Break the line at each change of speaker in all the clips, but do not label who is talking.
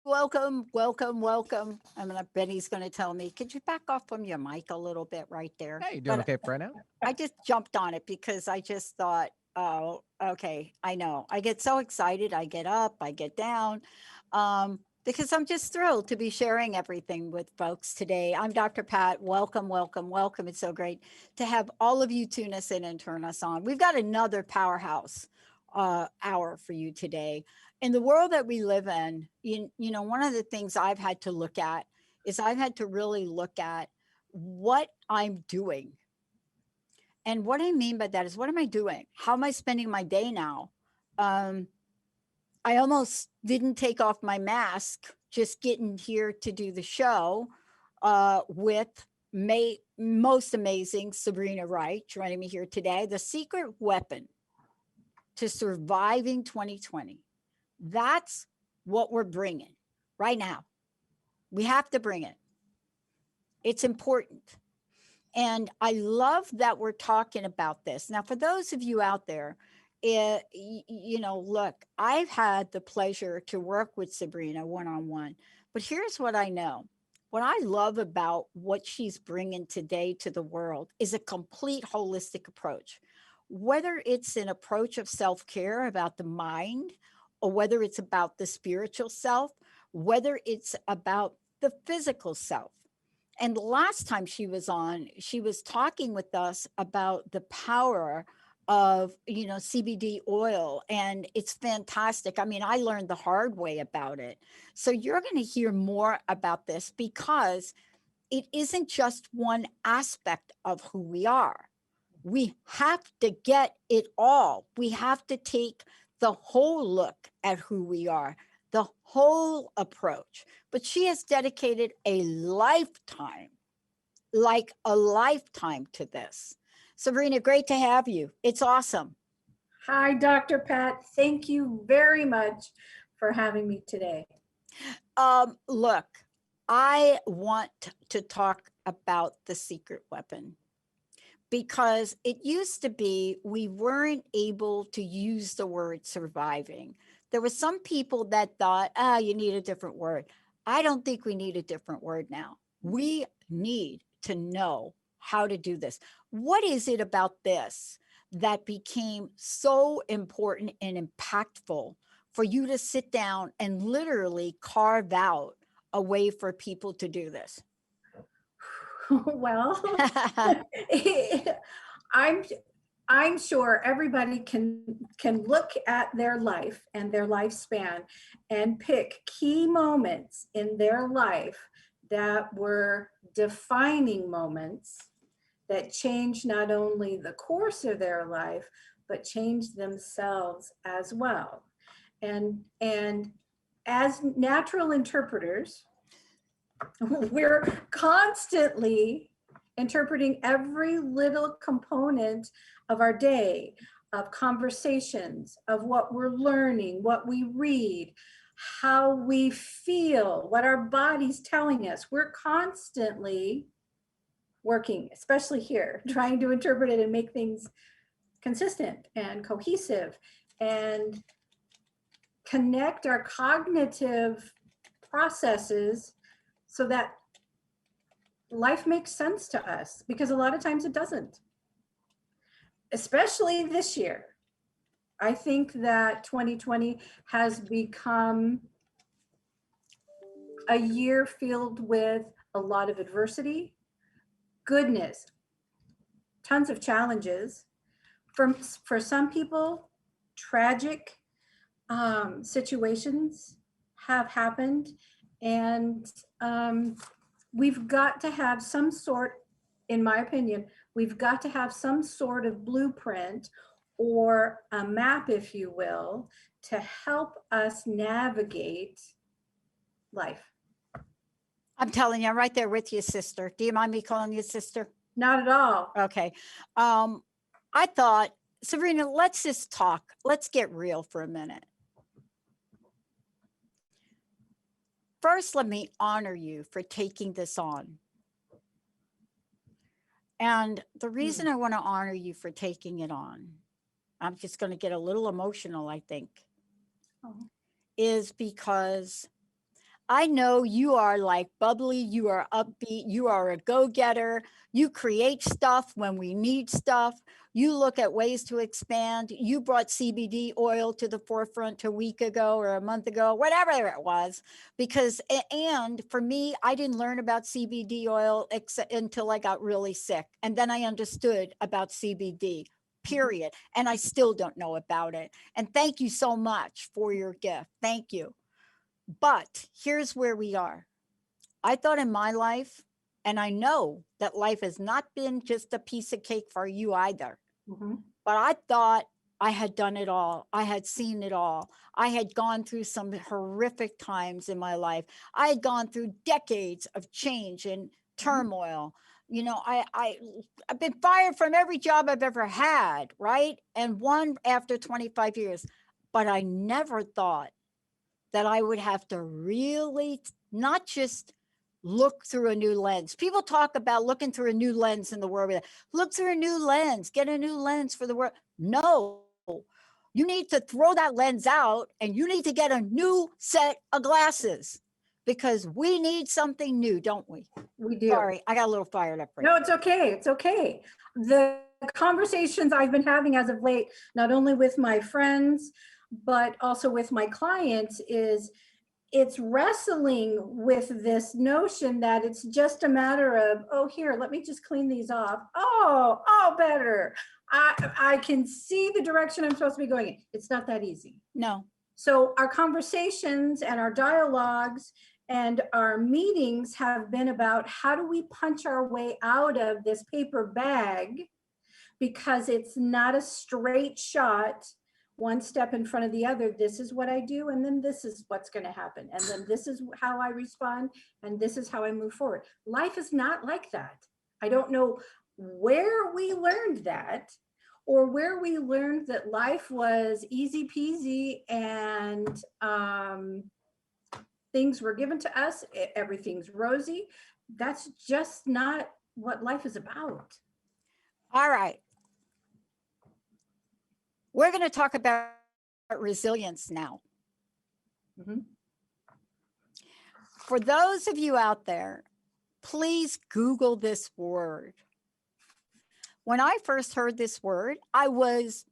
Welcome, welcome, welcome. Benny's gonna tell me, could you back off from your mic a little bit right there?
Hey, you doing
But
okay for right now?
I just jumped on it because I just thought, oh, okay, I know. I get so excited. I get up, I get down, because I'm just thrilled to be sharing everything with folks today. I'm Dr. Pat. Welcome, welcome, welcome. It's so great to have all of you tune us in and turn us on. We've got another powerhouse hour for you today. In the world that we live in, one of the things I've had to look at is I've had to really look at what I'm doing. And what I mean by that is, what am I doing? How am I spending my day now? Um, I almost didn't take off my mask just getting here to do the show with most amazing Sabrina Wright joining me here today. The secret weapon to surviving 2020. That's what we're bringing right now. We have to bring it. It's important. And I love that we're talking about this. Now, for those of you out there, look, I've had the pleasure to work with Sabrina one-on-one, but here's what I know. What I love about what she's bringing today to the world is a complete holistic approach. Whether it's an approach of self-care about the mind, or whether it's about the spiritual self, whether it's about the physical self. And the last time she was on, she was talking with us about the power of, CBD oil. And it's fantastic. I mean, I learned the hard way about it. So you're going to hear more about this because it isn't just one aspect of who we are. We have to get it all. We have to take the whole look at who we are, the whole approach. But she has dedicated a lifetime, like a lifetime to this. Sabrina, great to have you. It's awesome.
Hi, Dr. Pat. Thank you very much for having me today.
Look, I want to talk about the secret weapon because it used to be we weren't able to use the word surviving. There were some people that thought, you need a different word. I don't think we need a different word now. We need to know how to do this. What is it about this that became so important and impactful for you to sit down and literally carve out a way for people to do this?
Well, I'm sure everybody can look at their life and their lifespan and pick key moments in their life that were defining moments that changed not only the course of their life, but changed themselves as well. And as natural interpreters, we're constantly interpreting every little component of our day, of conversations, of what we're learning, what we read, how we feel, what our body's telling us. We're constantly working, especially here, trying to interpret it and make things consistent and cohesive and connect our cognitive processes so that life makes sense to us, because a lot of times it doesn't. Especially this year. I think that 2020 has become a year filled with a lot of adversity, goodness, tons of challenges. For some people, tragic situations have happened, and we've got to have some sort, in my opinion, we've got to have some sort of blueprint or a map, if you will, to help us navigate life.
I'm telling you, I'm right there with you, sister. Do you mind me calling you sister?
Not at all.
Okay. I thought, Sabrina, let's just talk. Let's get real for a minute. First, let me honor you for taking this on. And the reason I want to honor you for taking it on, I'm just going to get a little emotional, I think,
Oh,
is because I know you are like bubbly, you are upbeat, you are a go getter. You create stuff when we need stuff. You look at ways to expand. You brought CBD oil to the forefront a week ago or a month ago, whatever it was. Because, and for me, I didn't learn about CBD oil until I got really sick. And then I understood about CBD, period. And I still don't know about it. And thank you so much for your gift. Thank you. But here's where we are. I thought in my life, and I know that life has not been just a piece of cake for you either,
mhm.
but I thought I had done it all. I had seen it all. I had gone through some horrific times in my life. I had gone through decades of change and turmoil. You know, I've been fired from every job I've ever had, right? And one after 25 years. But I never thought that I would have to really not just look through a new lens. People talk about looking through a new lens in the world. Look through a new lens, get a new lens for the world. No, you need to throw that lens out and you need to get a new set of glasses because we need something new, don't we?
We do.
Sorry, I got a little fired up.
No, it's okay. It's okay. The conversations I've been having as of late, not only with my friends, but also with my clients, is it's wrestling with this notion that it's just a matter of, oh, here, let me just clean these off. Oh, better. I can see the direction I'm supposed to be going in. It's not that easy.
No.
So our conversations and our dialogues and our meetings have been about how do we punch our way out of this paper bag, because it's not a straight shot, one step in front of the other. This is what I do, and then this is what's going to happen, and then this is how I respond, and this is how I move forward. Life is not like that. I don't know where we learned that, or where we learned that life was easy peasy and things were given to us, everything's rosy. That's just not what life is about.
All right. We're going to talk about resilience now.
Mhm.
For those of you out there, please Google this word. When I first heard this word, I was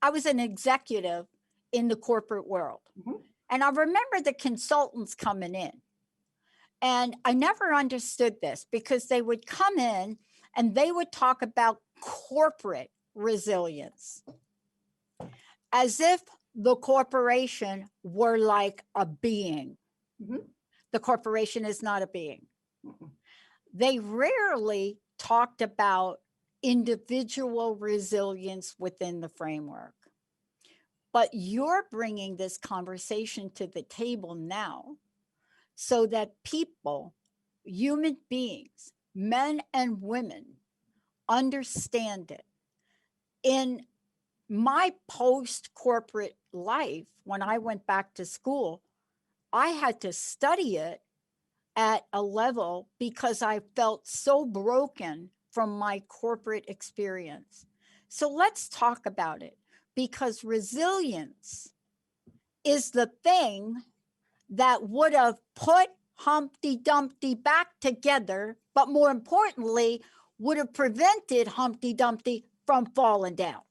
an executive in the corporate world.
Mhm.
And I remember the consultants coming in. And I never understood this because they would come in and they would talk about corporate resilience as if the corporation were like a being.
Mhm.
The corporation is not a being.
Mhm.
They rarely talked about individual resilience within the framework. But you're bringing this conversation to the table now so that people, human beings, men and women, understand it. In my post corporate life, when I went back to school, I had to study it at a level because I felt so broken from my corporate experience. So let's talk about it, because resilience is the thing that would have put Humpty Dumpty back together, but more importantly, would have prevented Humpty Dumpty from falling down.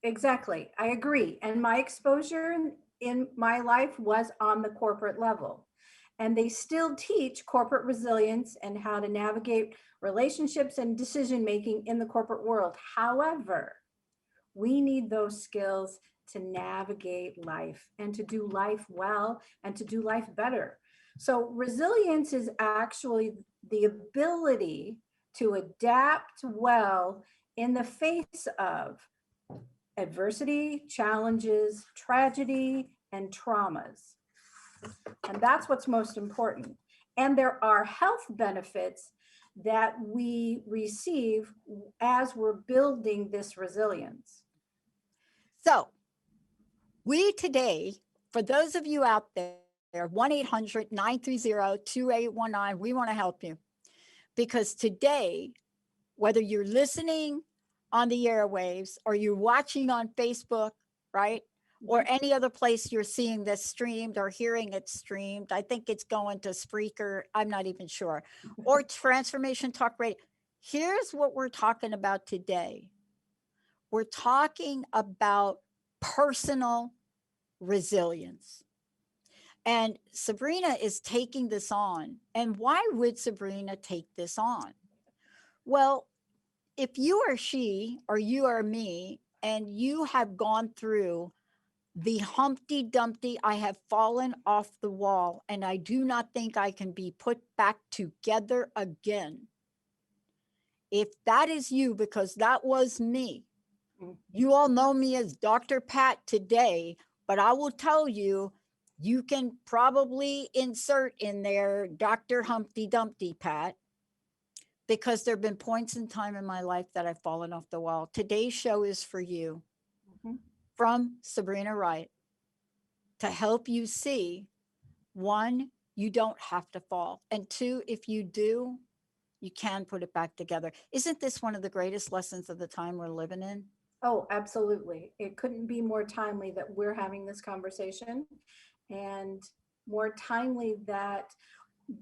Exactly. I agree. And my exposure in my life was on the corporate level. And they still teach corporate resilience and how to navigate relationships and decision making in the corporate world. However, we need those skills to navigate life and to do life well and to do life better. So, resilience is actually the ability to adapt well in the face of adversity, challenges, tragedy, and traumas. And that's what's most important. And there are health benefits that we receive as we're building this resilience.
So, we today, for those of you out there, 1-800-930-2819, we want to help you. because today, whether you're listening on the airwaves or you're watching on Facebook, right? Or any other place you're seeing this streamed or hearing it streamed. I think it's going to Spreaker. I'm not even sure. Or Transformation Talk Radio. Here's what we're talking about today. We're talking about personal resilience. And Sabrina is taking this on. And why would Sabrina take this on? Well, if you are she or you are me and you have gone through the Humpty Dumpty, I have fallen off the wall and I do not think I can be put back together again. If that is you, because that was me, you all know me as Dr. Pat today, but I will tell you, you can probably insert in there Dr. Humpty Dumpty Pat, because there have been points in time in my life that I've fallen off the wall. Today's show is for you, from Sabrina Wright, to help you see, one, you don't have to fall. And two, if you do, you can put it back together. Isn't this one of the greatest lessons of the time we're living in?
Oh, absolutely. It couldn't be more timely that we're having this conversation, and more timely that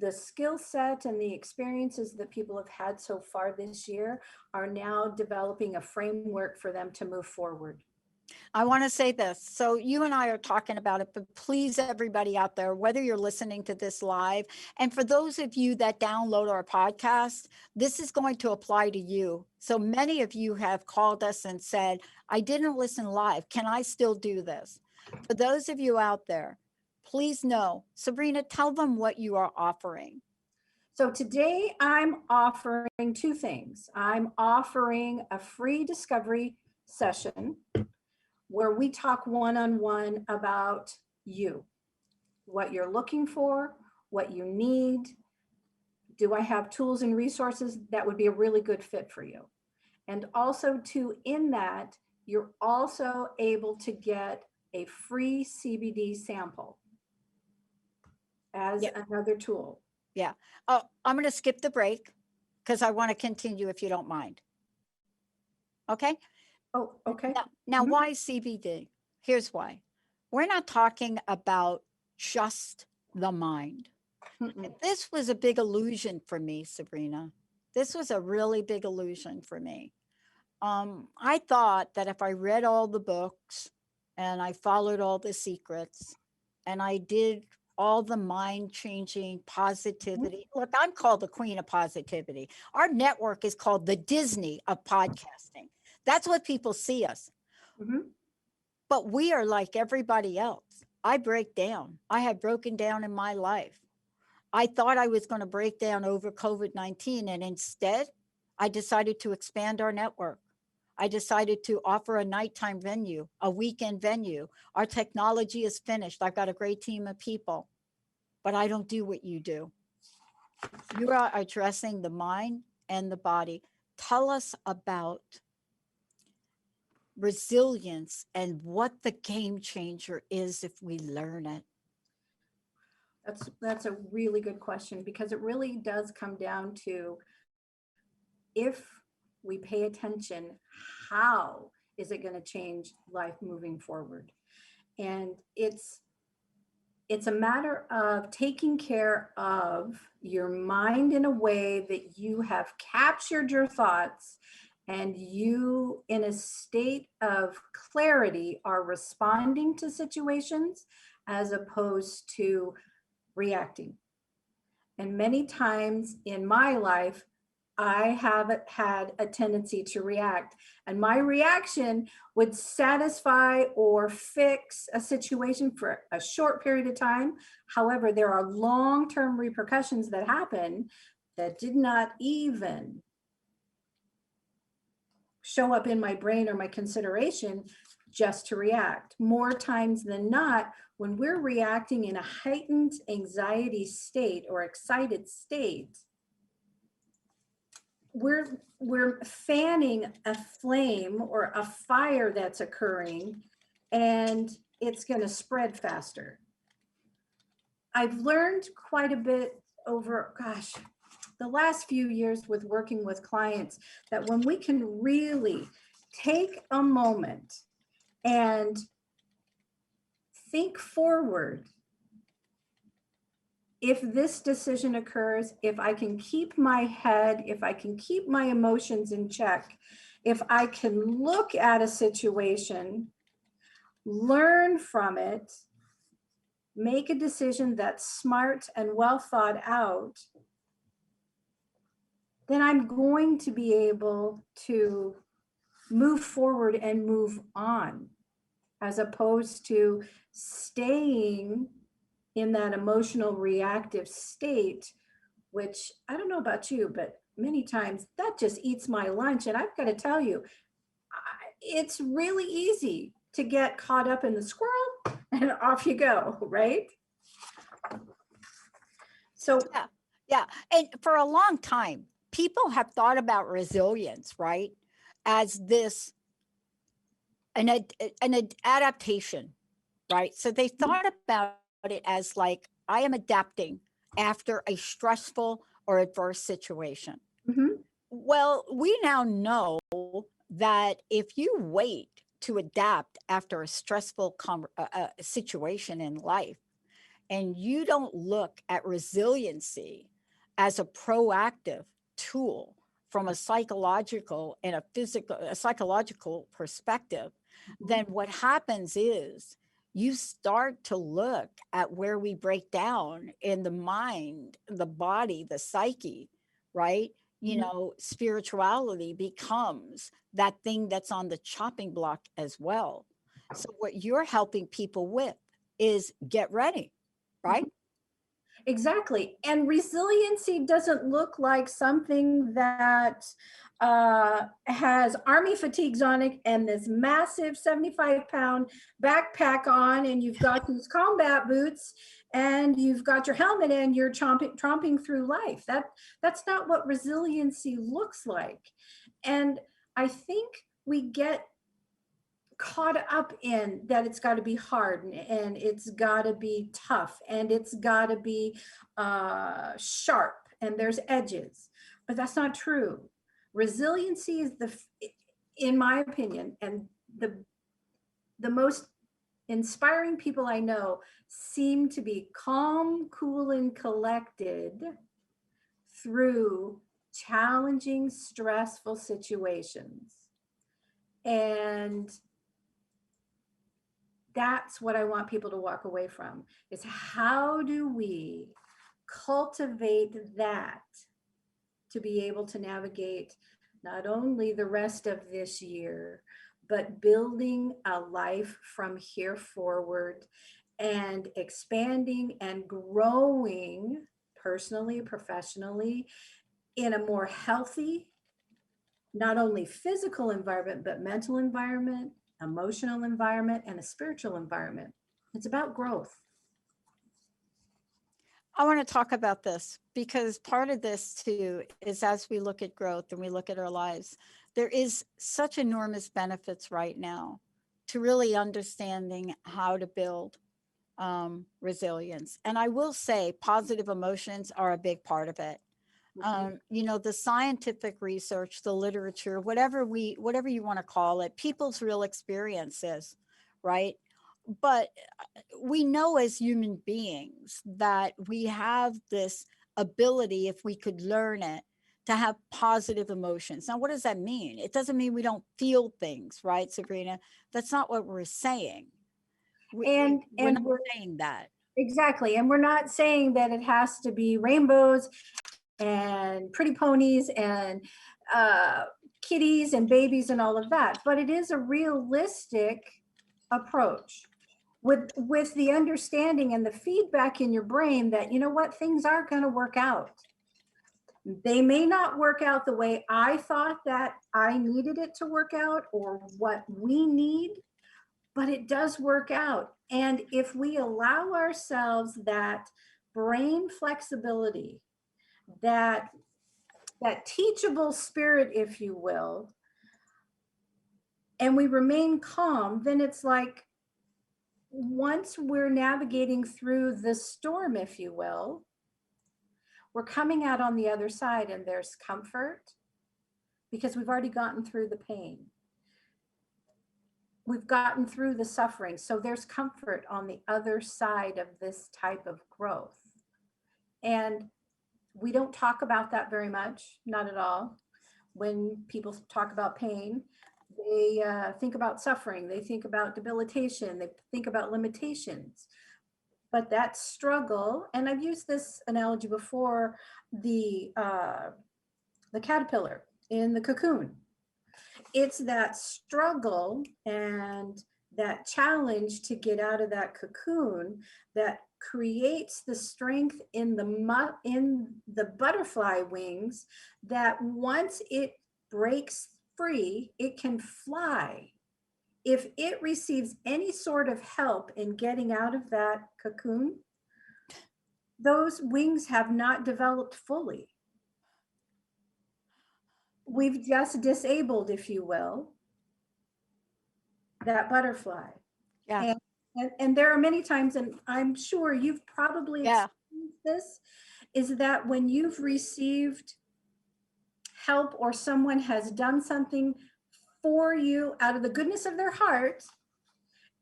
the skill set and the experiences that people have had so far this year are now developing a framework for them to move forward.
I want to say this. So you and I are talking about it, but please, everybody out there, whether you're listening to this live, and for those of you that download our podcast, this is going to apply to you. So many of you have called us and said, I didn't listen live. Can I still do this? For those of you out there, please know, Sabrina, tell them what you are offering.
So today I'm offering two things. I'm offering a free discovery session where we talk one-on-one about you, what you're looking for, what you need. Do I have tools and resources that would be a really good fit for you? And also too, in that, you're also able to get a free CBD sample as another tool.
Yeah. Oh, I'm going to skip the break because I want to continue if you don't mind. Okay.
Oh, okay.
Now, why CBD? Here's why. We're not talking about just the mind. This was a big illusion for me, Sabrina. This was a really big illusion for me. I thought that if I read all the books and I followed all the secrets and I did all the mind changing positivity. Look, I'm called the queen of positivity. Our network is called the Disney of podcasting. That's what people see us. But we are like everybody else. I break down. I have broken down in my life. I thought I was going to break down over COVID-19, and instead, I decided to expand our network. I decided to offer a nighttime venue, a weekend venue. Our technology is finished. I've got a great team of people, but I don't do what you do. You are addressing the mind and the body. Tell us about resilience and what the game changer is if we learn it.
That's a really good question, because it really does come down to, if we pay attention, how is it going to change life moving forward? And it's a matter of taking care of your mind in a way that you have captured your thoughts and you, in a state of clarity, are responding to situations as opposed to reacting. And many times in my life, I have had a tendency to react, and my reaction would satisfy or fix a situation for a short period of time. However, there are long-term repercussions that happen that did not even show up in my brain or my consideration, just to react. More times than not, when we're reacting in a heightened anxiety state or excited state, we're fanning a flame or a fire that's occurring, and it's going to spread faster. I've learned quite a bit over, the last few years with working with clients, that when we can really take a moment and think forward, if this decision occurs, if I can keep my head, if I can keep my emotions in check, if I can look at a situation, learn from it, make a decision that's smart and well thought out, then I'm going to be able to move forward and move on, as opposed to staying in that emotional reactive state, which I don't know about you, but many times that just eats my lunch. And I've got to tell you, it's really easy to get caught up in the squirrel and off you go, right? So
Yeah. Yeah. And for a long time, people have thought about resilience, right? As this, an adaptation, right? So they thought about it as like, I am adapting after a stressful or adverse situation.
mhm,
Well, we now know that if you wait to adapt after a stressful situation in life, and you don't look at resiliency as a proactive tool from a psychological and a psychological perspective, then what happens is you start to look at where we break down in the mind, the body, the psyche, right? You
mhm.
know, spirituality becomes that thing that's on the chopping block as well. So, what you're helping people with is get ready, right?
Exactly. And resiliency doesn't look like something that has army fatigues on it and this massive 75-pound backpack on, and you've got these combat boots and you've got your helmet and you're tromping through life. That's not what resiliency looks like. And I think we get caught up in that it's got to be hard and it's got to be tough and it's got to be sharp and there's edges, but that's not true. Resiliency is in my opinion, and the most inspiring people I know seem to be calm, cool, and collected through challenging, stressful situations. And that's what I want people to walk away from, is how do we cultivate that to be able to navigate not only the rest of this year, but building a life from here forward and expanding and growing personally, professionally, in a more healthy, not only physical environment, but mental environment, emotional environment, and a spiritual environment. It's about growth.
I want to talk about this because part of this too is as we look at growth and we look at our lives, there is such enormous benefits right now to really understanding how to build resilience. And I will say positive emotions are a big part of it. You know, the scientific research, the literature, whatever you want to call it, people's real experiences, right? But we know as human beings that we have this ability, if we could learn it, to have positive emotions. Now, what does that mean? It doesn't mean we don't feel things, right, Sabrina? That's not what we're saying. We're not
And we're
saying that.
exactly, and we're not saying that it has to be rainbows and pretty ponies and uh, kitties and babies and all of that, but it is a realistic approach with the understanding and the feedback in your brain that, you know what, things are going to work out. They may not work out the way I thought that I needed it to work out or what we need, but it does work out. And if we allow ourselves that brain flexibility, that teachable spirit, if you will, and we remain calm, then it's like once we're navigating through the storm, if you will, we're coming out on the other side and there's comfort because we've already gotten through the pain. We've gotten through the suffering. So there's comfort on the other side of this type of growth. And we don't talk about that very much, not at all. When people talk about pain, they think about suffering, they think about debilitation, they think about limitations. But that struggle, and I've used this analogy before, the caterpillar in the cocoon. It's that struggle and that challenge to get out of that cocoon that creates the strength in the butterfly wings, that once it breaks free, it can fly. If it receives any sort of help in getting out of that cocoon, those wings have not developed fully. We've just disabled, if you will, that butterfly.
Yeah.
And there are many times, and I'm sure you've probably
Yeah.
experienced this, is that when you've received help or someone has done something for you out of the goodness of their heart,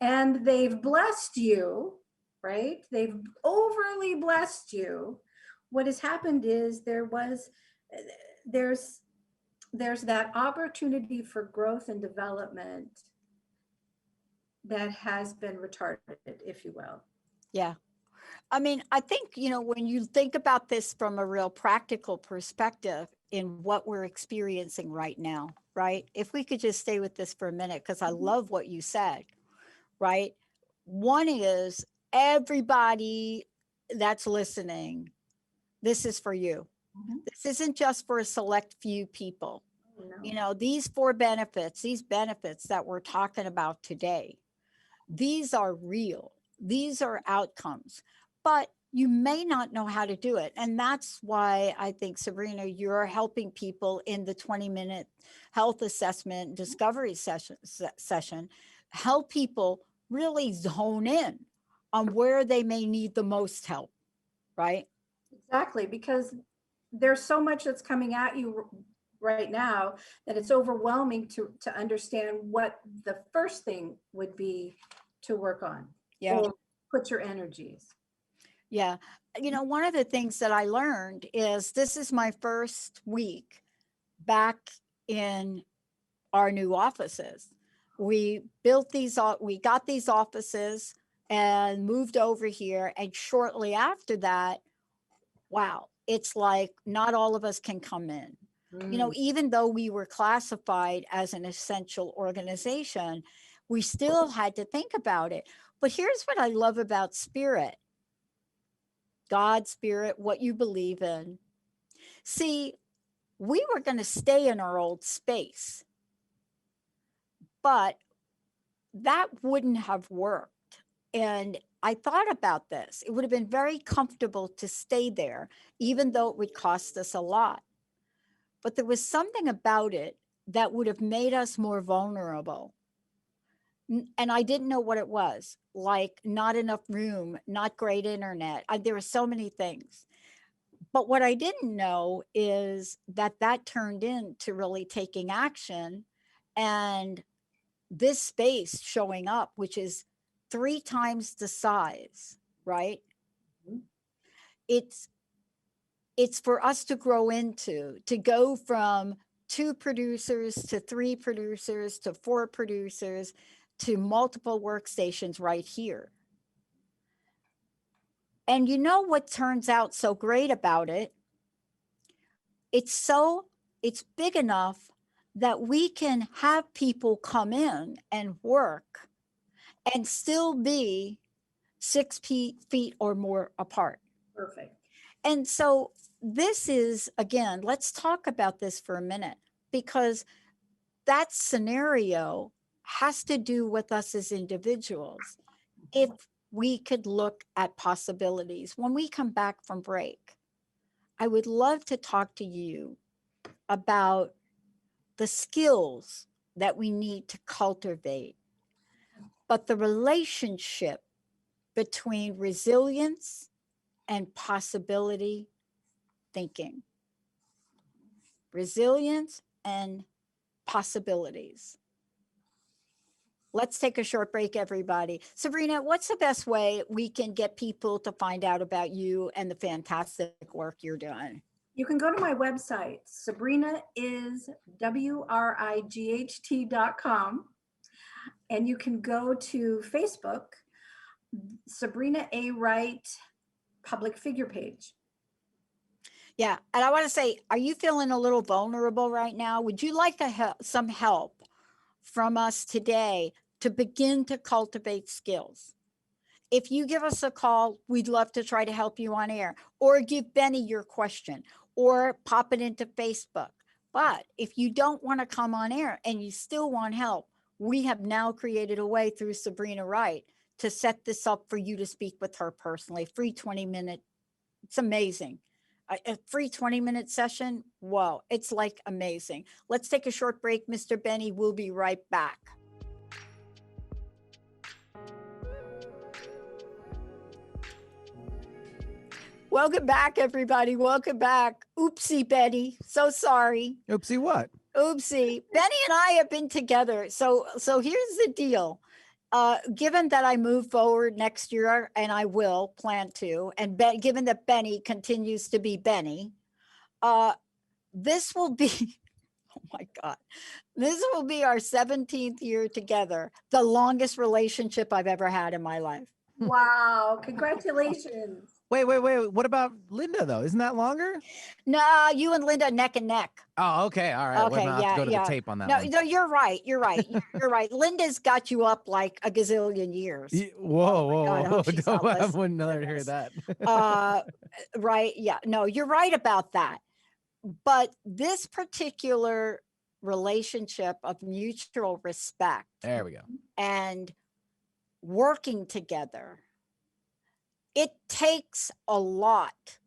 and they've blessed you, right? They've overly blessed you. What has happened is there's that opportunity for growth and development that has been retarded, if you will.
Yeah. I mean, I think, when you think about this from a real practical perspective in what we're experiencing right now, right? If we could just stay with this for a minute, because I love what you said, right? One is everybody that's listening, this is for you. This isn't just for a select few people.
No.
These these benefits that we're talking about today, these are real. These are outcomes, but you may not know how to do it. And that's why I think, Sabrina, you're helping people in the 20-minute health assessment discovery session, help people really zone in on where they may need the most help, right?
Exactly, because there's so much that's coming at you right now that it's overwhelming to understand what the first thing would be to work on.
Yeah.
Or put your energies.
Yeah. One of the things that I learned is this is my first week back in our new offices. We we got these offices and moved over here. And shortly after that, wow, it's like not all of us can come in. Even though we were classified as an essential organization, we still had to think about it. But here's what I love about spirit, God, spirit, what you believe in. See, we were going to stay in our old space, but that wouldn't have worked. And I thought about this. It would have been very comfortable to stay there, even though it would cost us a lot. But there was something about it that would have made us more vulnerable. And I didn't know what it was, like not enough room, not great internet. There were so many things. But what I didn't know is that turned into really taking action, and this space showing up, which is 3 times the size, right? It's it's for us to grow into, to go from 2 producers to 3 producers to 4 producers to multiple workstations right here. And what turns out so great about it? It's big enough that we can have people come in and work and still be 6 feet or more apart.
Perfect.
And so this is, again, let's talk about this for a minute, because that scenario has to do with us as individuals. If we could look at possibilities when we come back from break, I would love to talk to you about the skills that we need to cultivate, but the relationship between resilience and possibility thinking, resilience, and possibilities. Let's take a short break, everybody. Sabrina, what's the best way we can get people to find out about you and the fantastic work you're doing?
You can go to my website, sabrinaiswright.com, and you can go to Facebook, Sabrina A. Wright public figure page.
Yeah. And I want to say, are you feeling a little vulnerable right now? Would you like some help from us today to begin to cultivate skills? If you give us a call, we'd love to try to help you on air, or give Benny your question, or pop it into Facebook. But if you don't want to come on air and you still want help, we have now created a way through Sabrina Wright to set this up for you to speak with her personally. Free 20-minute. It's amazing. A free 20-minute session. Whoa, it's like amazing. Let's take a short break, Mr. Benny. We'll be right back. Welcome back, everybody. Welcome back. Oopsie, Benny. So sorry.
Oopsie what?
Oopsie. Benny and I have been together. So here's the deal. Given that I move forward next year, and I will plan to, and given that Benny continues to be Benny, this will be, oh my God, this will be our 17th year together, the longest relationship I've ever had in my life.
Wow, congratulations.
Wait. What about Linda though? Isn't that longer?
No, you and Linda neck and neck.
Oh, okay. All right.
Okay,
Well, I'll have to go to the tape on that one.
No, you're right. You're right. Linda's got you up like a gazillion years.
Whoa.
God, I hope she's not
I
listening
wouldn't
to
let her hear
this.
that.
Right. Yeah. No, you're right about that. But this particular relationship of mutual respect
There we go.
and working together, it takes a lot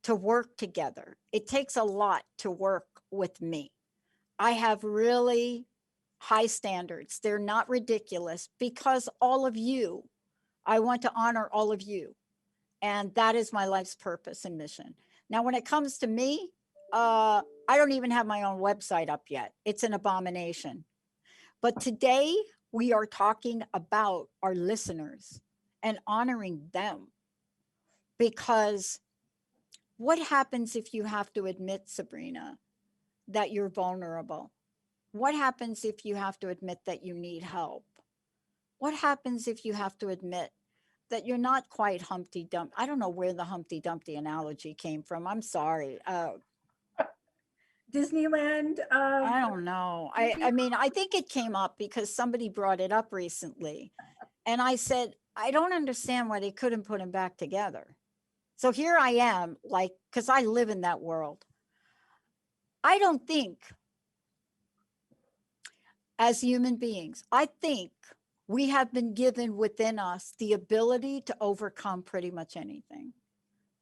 to work together. It takes a lot to work with me. I have really high standards. They're not ridiculous because all of you, I want to honor all of you. And that is my life's purpose and mission. Now, when it comes to me, I don't even have my own website up yet. It's an abomination. But today we are talking about our listeners and honoring them, because what happens if you have to admit, Sabrina, that you're vulnerable? What happens if you have to admit that you need help? What happens if you have to admit that you're not quite Humpty Dumpty? I don't know where the Humpty Dumpty analogy came from. I'm sorry.
Disneyland.
I don't know. I mean, I think it came up because somebody brought it up recently. And I said, I don't understand why they couldn't put them back together. So here I am, like, because I live in that world. I don't think, as human beings, I think we have been given within us the ability to overcome pretty much anything,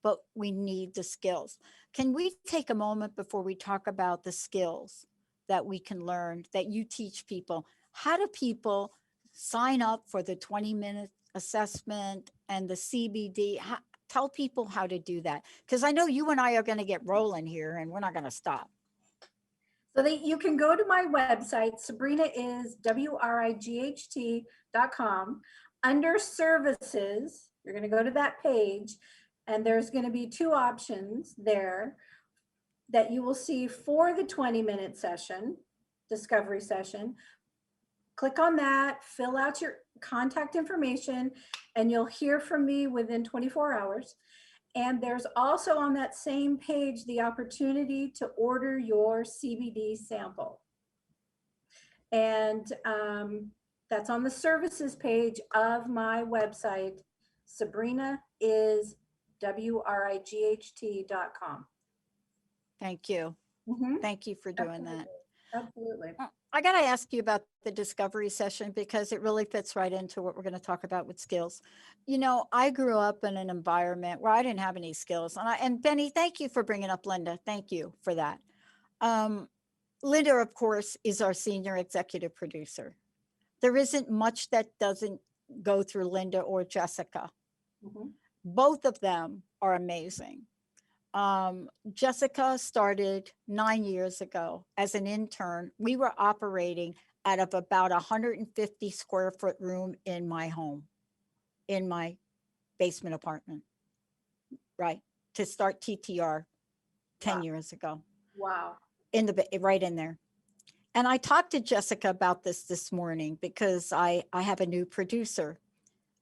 but we need the skills. Can we take a moment before we talk about the skills that we can learn, that you teach people? How do people sign up for the 20-minute assessment and the CBD? Tell people how to do that, because I know you and I are going to get rolling here and we're not going to stop.
So that you can go to my website, sabrinaiswright.com. Under services, you're going to go to that page, and there's going to be two options there that you will see for the 20-minute session, discovery session. Click on that, fill out your contact information, and you'll hear from me within 24 hours. And there's also on that same page the opportunity to order your CBD sample. And that's on the services page of my website, sabrinaiswright.com.
Thank you. Thank you for doing that.
Absolutely.
I got to ask you about the discovery session, because it really fits right into what we're going to talk about with skills. You know, I grew up in an environment where I didn't have any skills. And Benny, thank you for bringing up Linda. Thank you for that. Linda, of course, is our senior executive producer. There isn't much that doesn't go through Linda or Jessica. Both of them are amazing. Jessica started 9 years ago as an intern. We were operating out of about 150 square foot room in my home, in my basement apartment, right? To start TTR 10
Wow.
years ago,
Wow.
right in there. And I talked to Jessica about this morning because I have a new producer,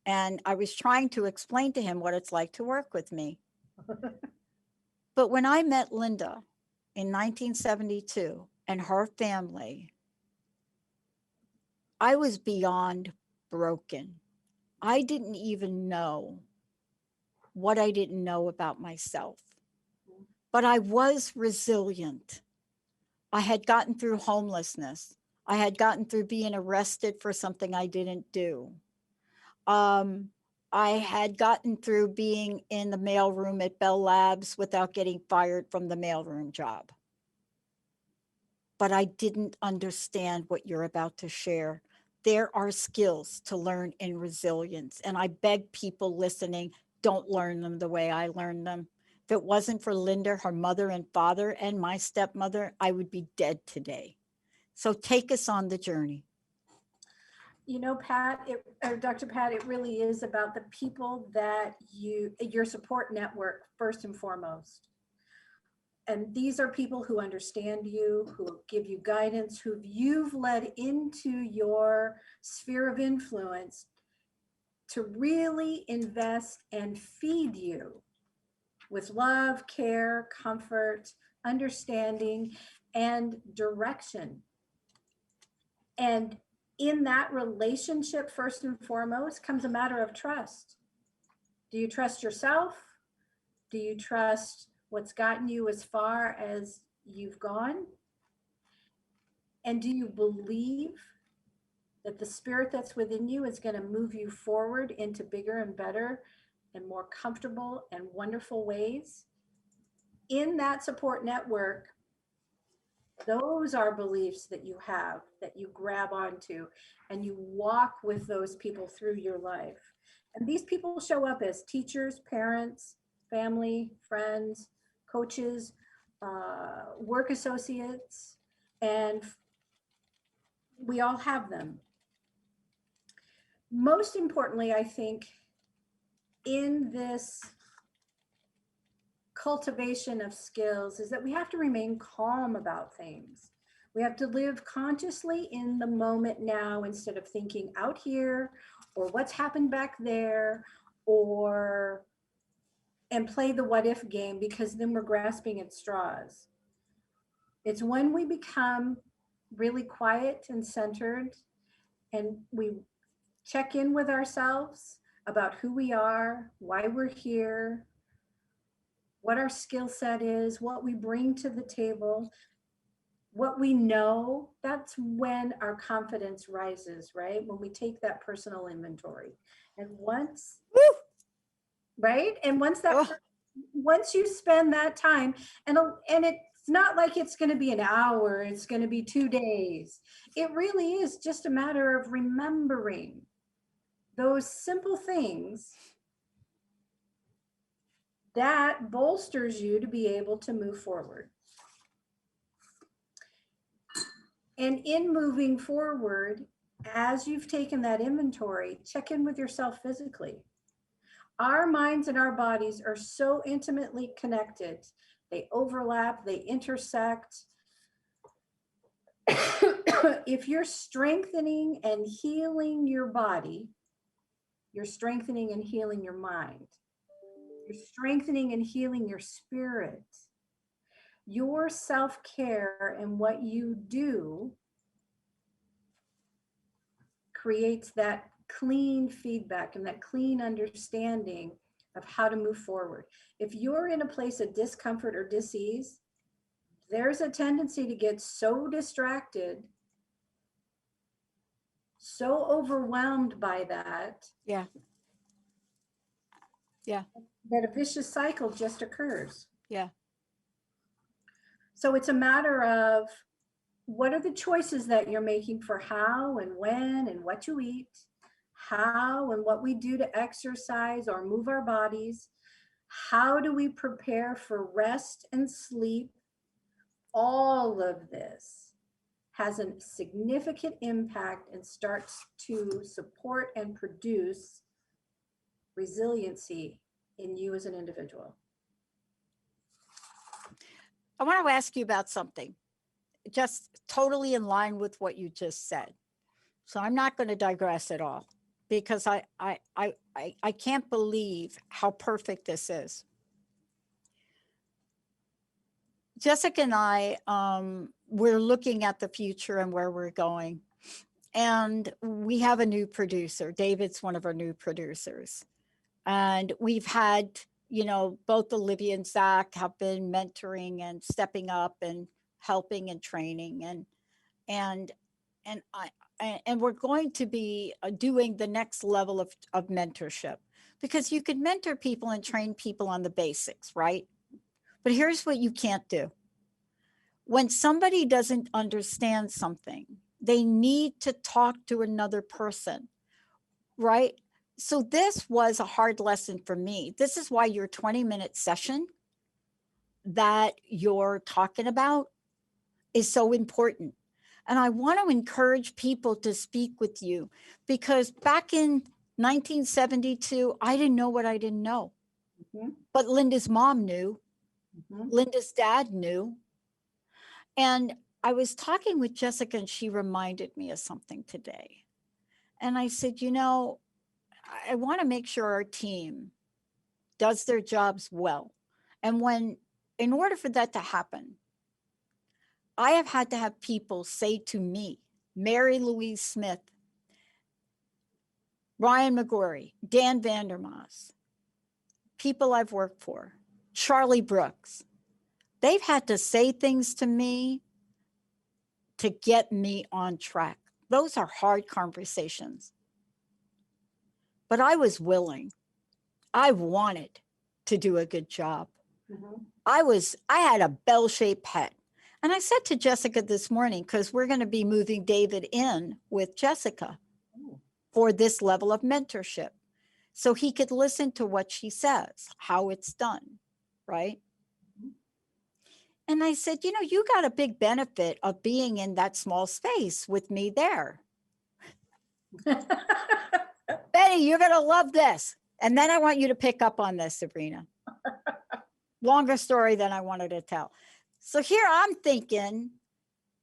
and I was trying to explain to him what it's like to work with me. But when I met Linda in 1972 and her family, I was beyond broken. I didn't even know what I didn't know about myself, but I was resilient. I had gotten through homelessness. I had gotten through being arrested for something I didn't do. Um, I had gotten through being in the mailroom at Bell Labs without getting fired from the mailroom job. But I didn't understand what you're about to share. There are skills to learn in resilience. And I beg people listening, don't learn them the way I learned them. If it wasn't for Linda, her mother and father, and my stepmother, I would be dead today. So take us on the journey.
You know, Pat, or Dr. Pat, it really is about the people that your support network, first and foremost. And these are people who understand you, who give you guidance, who you've led into your sphere of influence to really invest and feed you with love, care, comfort, understanding, and direction. And in that relationship, first and foremost, comes a matter of trust. Do you trust yourself? Do you trust what's gotten you as far as you've gone? And do you believe that the spirit that's within you is going to move you forward into bigger and better and more comfortable and wonderful ways? In that support network, those are beliefs that you have, that you grab onto, and you walk with those people through your life. And these people show up as teachers, parents, family, friends, coaches, work associates, and we all have them. Most importantly, I think, in this cultivation of skills is that we have to remain calm about things. We have to live consciously in the moment now instead of thinking out here or what's happened back there, and play the what if game, because then we're grasping at straws. It's when we become really quiet and centered and we check in with ourselves about who we are, why we're here, what our skill set is, what we bring to the table, what we know. That's when our confidence rises, right? When we take that personal inventory. And once, right? And once you spend that time, and it's not like it's going to be an hour, it's going to be 2 days. It really is just a matter of remembering those simple things that bolsters you to be able to move forward. And in moving forward, as you've taken that inventory, check in with yourself physically. Our minds and our bodies are so intimately connected. They overlap, they intersect. If you're strengthening and healing your body, you're strengthening and healing your mind. You're strengthening and healing your spirit. Your self-care and what you do creates that clean feedback and that clean understanding of how to move forward. If you're in a place of discomfort or dis-ease, there's a tendency to get so distracted, so overwhelmed by that.
Yeah.
That a vicious cycle just occurs.
Yeah.
So it's a matter of, what are the choices that you're making for how and when and what you eat, how and what we do to exercise or move our bodies, How do we prepare for rest and sleep? All of this has a significant impact and starts to support and produce resiliency in you as an individual.
I want to ask you about something, just totally in line with what you just said. So I'm not going to digress at all because I can't believe how perfect this is. Jessica and I, we're looking at the future and where we're going. And we have a new producer. David's one of our new producers. And we've had, both Olivia and Zach have been mentoring and stepping up and helping and training. And we're going to be doing the next level of mentorship, because you could mentor people and train people on the basics, right? But here's what you can't do. When somebody doesn't understand something, they need to talk to another person, right? So this was a hard lesson for me. This is why your 20-minute session that you're talking about is so important. And I want to encourage people to speak with you, because back in 1972, I didn't know what I didn't know.
Mm-hmm.
But Linda's mom knew.
Mm-hmm.
Linda's dad knew. And I was talking with Jessica and she reminded me of something today. And I said, I want to make sure our team does their jobs well. And in order for that to happen, I have had to have people say to me, Mary Louise Smith, Ryan McGorry, Dan Vandermaas, people I've worked for, Charlie Brooks, they've had to say things to me to get me on track. Those are hard conversations. But I was willing. I wanted to do a good job.
Mm-hmm.
I had a bell-shaped head. And I said to Jessica this morning, because we're going to be moving David in with Jessica for this level of mentorship, so he could listen to what she says, how it's done, right? And I said, you got a big benefit of being in that small space with me there. Betty, you're going to love this. And then I want you to pick up on this, Sabrina. Longer story than I wanted to tell. So here I'm thinking,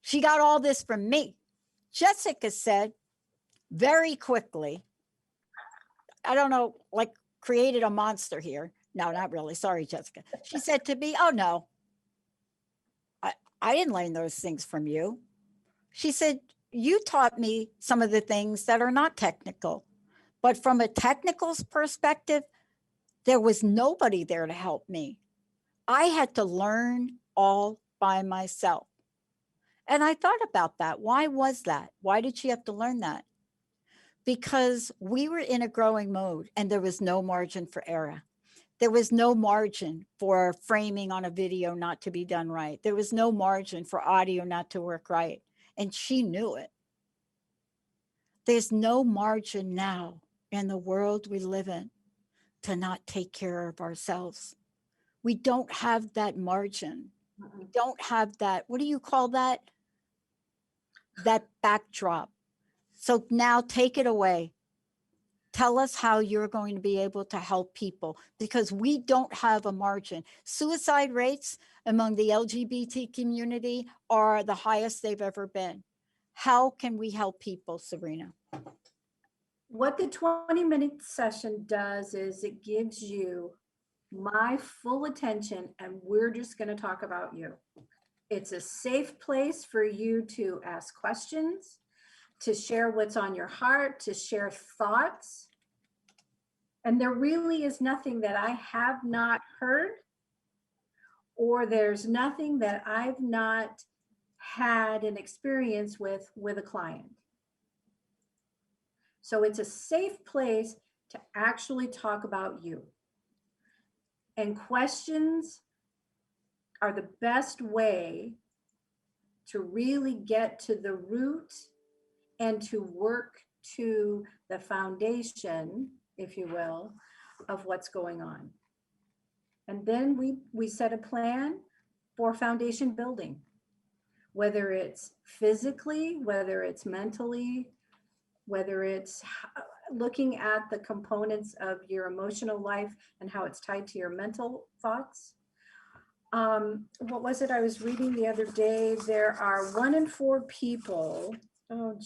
she got all this from me. Jessica said very quickly, I don't know, like created a monster here. No, not really. Sorry, Jessica. She said to me, oh no, I didn't learn those things from you. She said, you taught me some of the things that are not technical, but from a technical perspective, there was nobody there to help me. I had to learn all by myself. And I thought about that. Why was that? Why did she have to learn that? Because we were in a growing mode and there was no margin for error. There was no margin for framing on a video not to be done right. There was no margin for audio not to work right. And she knew it. There's no margin now in the world we live in to not take care of ourselves. We don't have that margin. We don't have that, what do you call that? That backdrop. So now take it away. Tell us how you're going to be able to help people, because we don't have a margin. Suicide rates among the LGBT community are the highest they've ever been. How can we help people, Sabrina?
What the 20-minute session does is it gives you my full attention, and we're just going to talk about you. It's a safe place for you to ask questions, to share what's on your heart, to share thoughts. And there really is nothing that I have not heard, or there's nothing that I've not had an experience with a client. So it's a safe place to actually talk about you. And questions are the best way to really get to the root and to work to the foundation, if you will, of what's going on. And then we set a plan for foundation building, whether it's physically, whether it's mentally, whether it's looking at the components of your emotional life and how it's tied to your mental thoughts. What was it I was reading the other day? There are 1 in 4 people, 1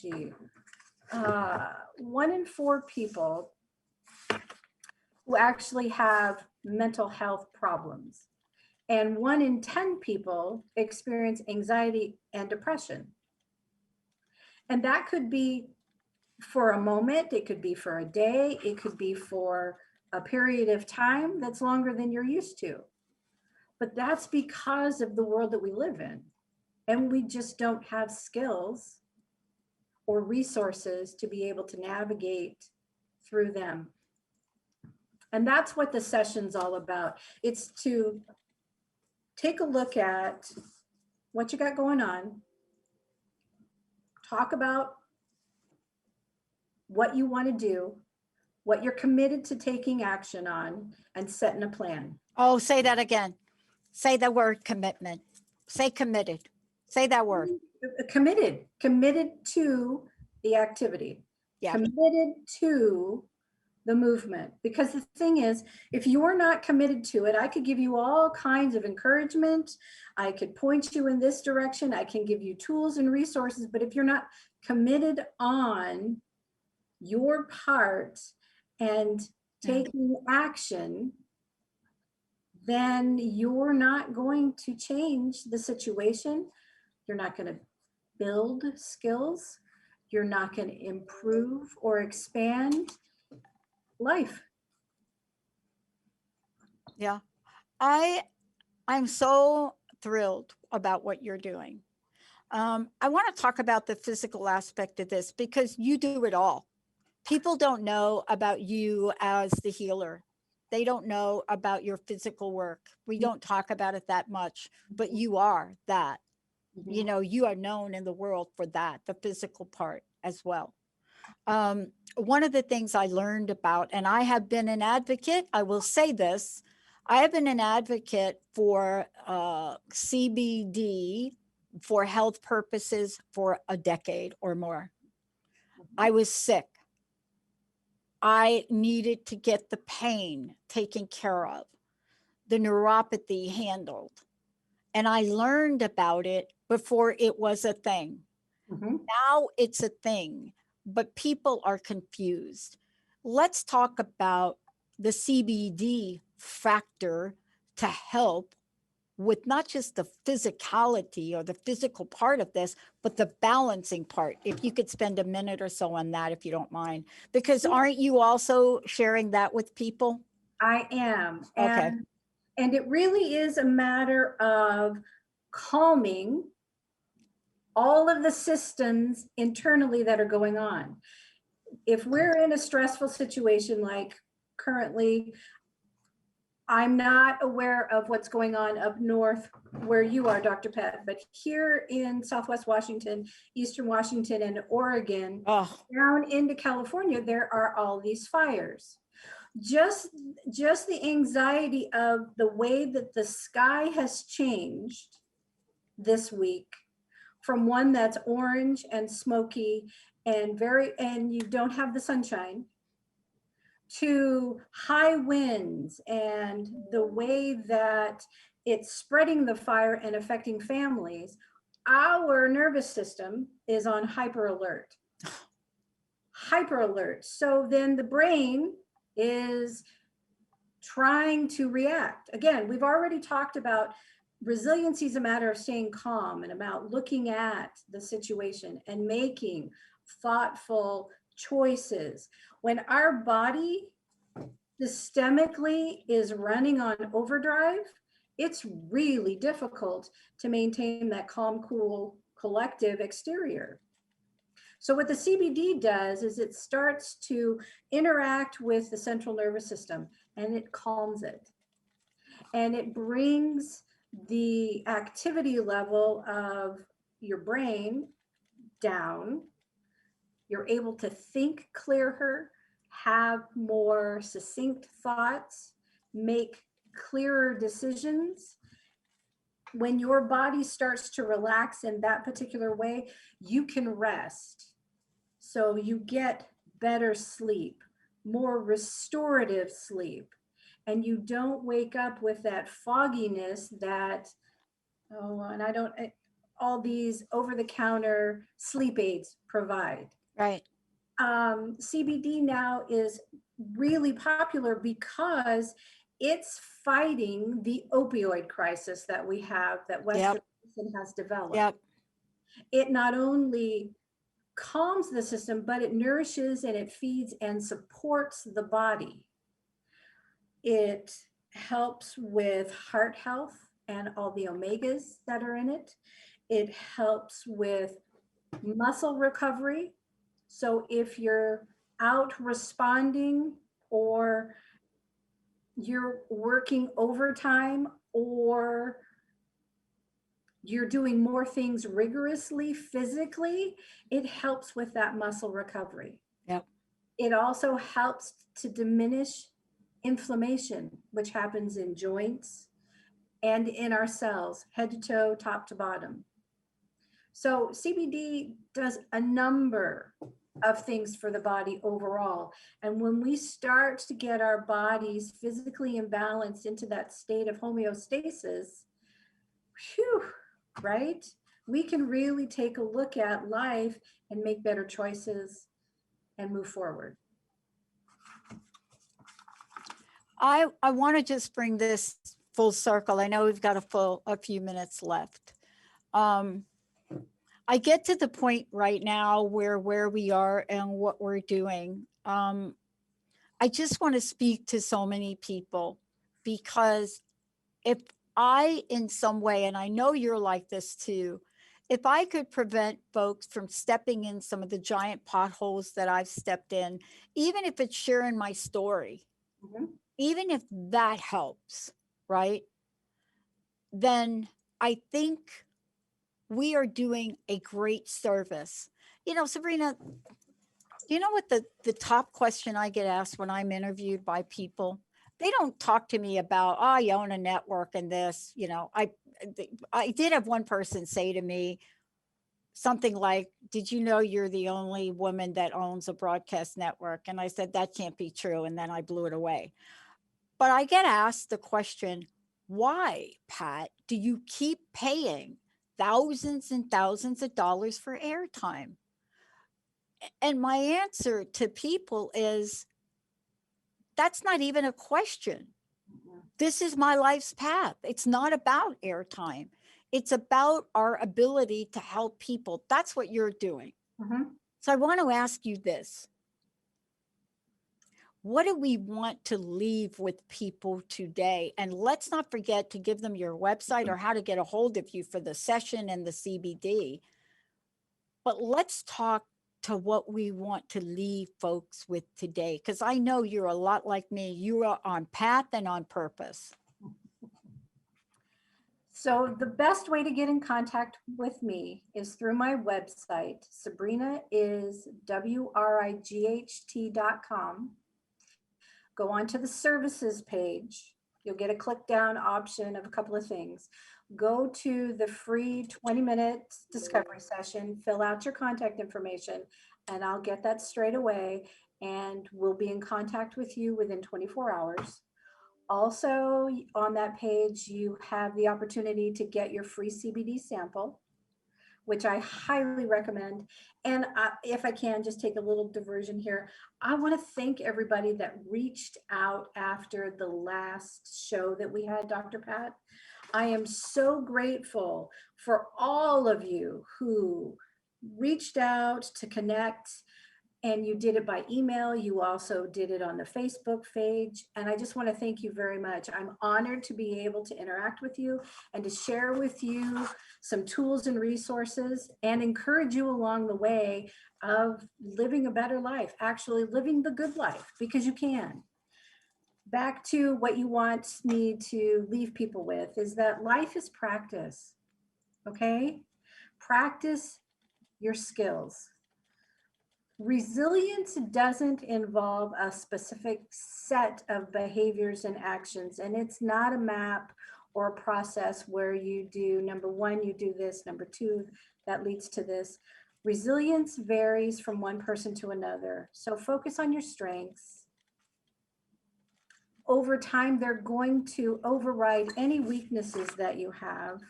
in 4 people who actually have mental health problems. And 1 in 10 people experience anxiety and depression. And that could be for a moment, it could be for a day, it could be for a period of time that's longer than you're used to. But that's because of the world that we live in. And we just don't have skills or resources to be able to navigate through them. And that's what the session's all about. It's to take a look at what you got going on, talk about what you want to do, what you're committed to taking action on, and setting a plan.
Oh, say that again. Say the word commitment. Say committed. Say that word.
Committed to the activity.
Yeah.
Committed to the movement. Because the thing is, if you're not committed to it, I could give you all kinds of encouragement. I could point you in this direction. I can give you tools and resources. But if you're not committed on your part and taking action, then you're not going to change the situation. You're not going to build skills. You're not going to improve or expand life.
Yeah. I'm so thrilled about what you're doing. I want to talk about the physical aspect of this because you do it all. People don't know about you as the healer. They don't know about your physical work. We don't talk about it that much, but you are that. You know, you are known in the world for that, the physical part as well. One of the things I learned about, and I have been an advocate, I will say this, I have been an advocate for CBD for health purposes for a decade or more. I was sick. I needed to get the pain taken care of, the neuropathy handled. And I learned about it before it was a thing. Now it's a thing, but people are confused. Let's talk about the CBD factor to help with not just the physicality or the physical part of this, but the balancing part. If you could spend a minute or so on that, if you don't mind, because aren't you also sharing that with people?
I am.
Okay.
And it really is a matter of calming all of the systems internally that are going on. If we're in a stressful situation like currently, I'm not aware of what's going on up north where you are, Dr. Pat, but here in Southwest Washington, Eastern Washington, and Oregon, down into California, there are all these fires. Just the anxiety of the way that the sky has changed this week from one that's orange and smoky and you don't have the sunshine, to high winds and the way that it's spreading the fire and affecting families, our nervous system is on hyper alert. Hyper alert. So then the brain is trying to react. Again, we've already talked about resiliency is a matter of staying calm and about looking at the situation and making thoughtful choices. When our body systemically is running on overdrive, it's really difficult to maintain that calm, cool, collective exterior. So what the CBD does is it starts to interact with the central nervous system and it calms it. And it brings the activity level of your brain down. You're able to think clearer, have more succinct thoughts, make clearer decisions. When your body starts to relax in that particular way, you can rest. So you get better sleep, more restorative sleep, and you don't wake up with that fogginess that, oh, and I don't, all these over-the-counter sleep aids provide.
Right.
CBD now is really popular because it's fighting the opioid crisis that we have, that Western medicine has developed.
Yep.
It not only calms the system, but it nourishes and it feeds and supports the body. It helps with heart health and all the omegas that are in it. It helps with muscle recovery. So if you're out responding, or you're working overtime, or you're doing more things rigorously physically, it helps with that muscle recovery.
Yep.
It also helps to diminish inflammation, which happens in joints and in our cells, head to toe, top to bottom. So CBD does a number of things for the body overall. And when we start to get our bodies physically imbalanced into that state of homeostasis, whew, right? We can really take a look at life and make better choices and move forward.
I want to just bring this full circle. I know we've got a few minutes left. I get to the point right now where we are and what we're doing. I just want to speak to so many people, because if I, in some way, and I know you're like this too, if I could prevent folks from stepping in some of the giant potholes that I've stepped in, even if it's sharing my story, even if that helps, right? Then I think we are doing a great service. You know, Sabrina, you know what the top question I get asked when I'm interviewed by people? They don't talk to me about, oh, you own a network and this, you know. I did have one person say to me something like, did you know you're the only woman that owns a broadcast network? And I said, that can't be true. And then I blew it away. But I get asked the question, why, Pat, do you keep paying thousands and thousands of dollars for airtime? And my answer to people is, that's not even a question. This is my life's path. It's not about airtime. It's about our ability to help people. That's what you're doing. So I want to ask you this. What do we want to leave with people today? And let's not forget to give them your website or how to get a hold of you for the session and the CBD. But let's talk to what we want to leave folks with today, because I know you're a lot like me. You are on path and on purpose.
So the best way to get in contact with me is through my website. Sabrina is WRIGHT.com. Go on to the services page. You'll get a click down option of a couple of things. Go to the free 20-minute discovery session, fill out your contact information, and I'll get that straight away. And we'll be in contact with you within 24 hours. Also, on that page, you have the opportunity to get your free CBD sample, which I highly recommend. And if I can just take a little diversion here, I want to thank everybody that reached out after the last show that we had, Dr. Pat. I am so grateful for all of you who reached out to connect. And you did it by email. You also did it on the Facebook page. And I just want to thank you very much. I'm honored to be able to interact with you and to share with you some tools and resources and encourage you along the way of living a better life, actually living the good life, because you can. Back to what you want me to leave people with is that life is practice, okay? Practice your skills. Resilience doesn't involve a specific set of behaviors and actions, and it's not a map or a process where you do number one, you do this, number two, that leads to this. Resilience varies from one person to another. So focus on your strengths. Over time, they're going to override any weaknesses that you have.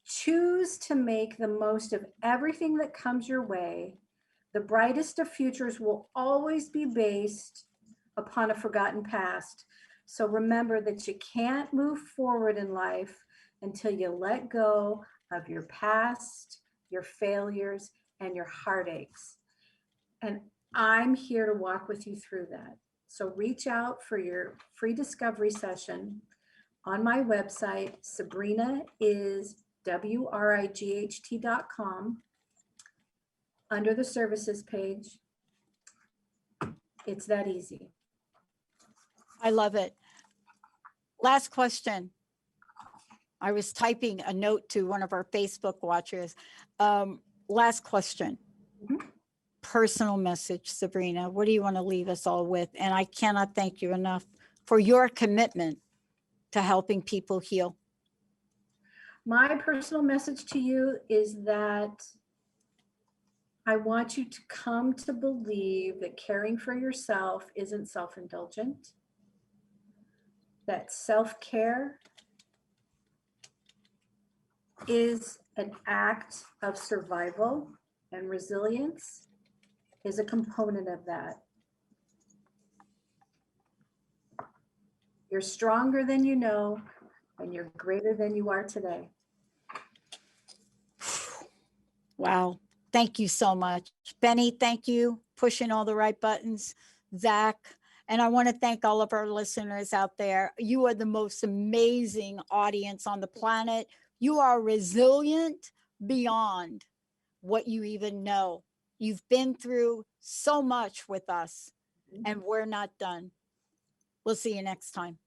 Choose to make the most of everything that comes your way. The brightest of futures will always be based upon a forgotten past. So remember that you can't move forward in life until you let go of your past, your failures, and your heartaches. And I'm here to walk with you through that. So reach out for your free discovery session on my website. Sabrina is WRIGHT.com. Under the services page. It's that easy.
I love it. Last question. I was typing a note to one of our Facebook watchers. Last question.
Mhm.
Personal message, Sabrina. What do you want to leave us all with? And I cannot thank you enough for your commitment to helping people heal.
My personal message to you is that I want you to come to believe that caring for yourself isn't self-indulgent, that self-care is an act of survival, and resilience is a component of that. You're stronger than you know, and you're greater than you are today.
Wow. Thank you so much. Benny, thank you. Pushing all the right buttons. Zach, and I want to thank all of our listeners out there. You are the most amazing audience on the planet. You are resilient beyond what you even know. You've been through so much with us, and we're not done. We'll see you next time.